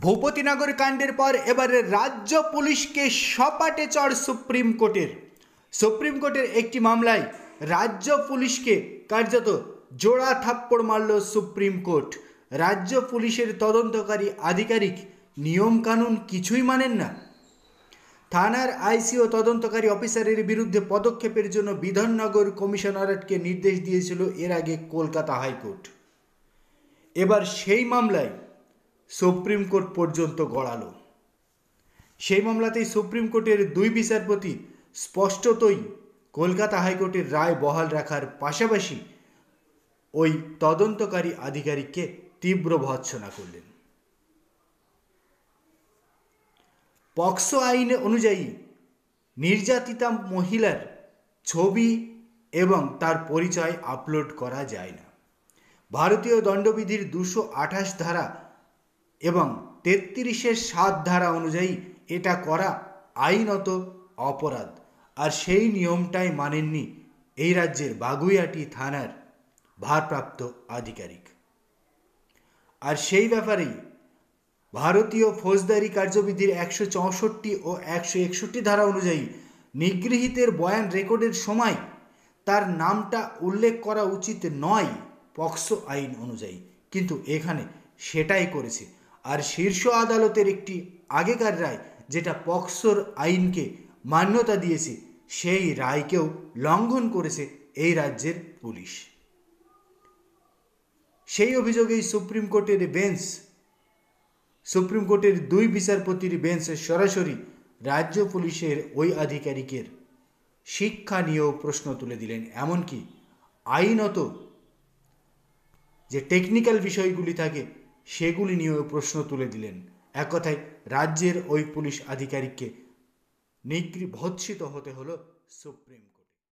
ভূপতিনগর কাণ্ডের পর এবারে রাজ্য পুলিশকে সপাটে চড় সুপ্রিম কোর্টের একটি মামলায় রাজ্য পুলিশকে কার্যত জোড়া থাপ্পড় মারল সুপ্রিম কোর্ট। রাজ্য পুলিশের তদন্তকারী আধিকারিক নিয়মকানুন কিছুই মানেন না। থানার আইসি ও তদন্তকারী অফিসারের বিরুদ্ধে পদক্ষেপের জন্য বিধাননগর কমিশনারেটকে নির্দেশ দিয়েছিল এর আগে কলকাতা হাইকোর্ট। এবার সেই মামলায় সুপ্রিম কোর্ট পর্যন্ত গড়ালো। সেই মামলাতেই সুপ্রিম কোর্টের দুই বিচারপতি স্পষ্টতই কলকাতা হাইকোর্টের রায় বহাল রাখার পাশাপাশি ওই তদন্তকারী আধিকারিককে তীব্র ভর্ৎসনা করলেন। পক্সো আইন অনুযায়ী নির্যাতিতা মহিলার ছবি এবং তার পরিচয় আপলোড করা যায় না। ভারতীয় দণ্ডবিধির 228 ধারা এবং 33-7 ধারা অনুযায়ী এটা করা আইনত অপরাধ। আর সেই নিয়মটাই মানেননি এই রাজ্যের বাগুইআটি থানার ভারপ্রাপ্ত আধিকারিক। আর সেই ব্যাপারেই ভারতীয় ফৌজদারি কার্যবিধির 164 ও 161 ধারা অনুযায়ী নিগৃহীতের বয়ান রেকর্ডের সময় তার নামটা উল্লেখ করা উচিত নয় পক্সো আইন অনুযায়ী, কিন্তু এখানে সেটাই করেছে। আর শীর্ষ আদালতের একটি আগেকার রায় যেটা পক্সোর আইনকে মান্যতা দিয়েছে, সেই রায়কেও লঙ্ঘন করেছে এই রাজ্যের পুলিশ। সেই অভিযোগেই সুপ্রিম কোর্টের দুই বিচারপতির বেঞ্চ সরাসরি রাজ্য পুলিশের ওই আধিকারিকের শিক্ষা নিয়েও প্রশ্ন তুলে দিলেন। এমনকি আইনত যে টেকনিক্যাল বিষয়গুলি থাকে সেগুলি নিয়েও প্রশ্ন তুলে দিলেন। এক কথায় রাজ্যের ওই পুলিশ আধিকারিককে ভর্ৎসিত হতে হলো সুপ্রিম কোর্ট।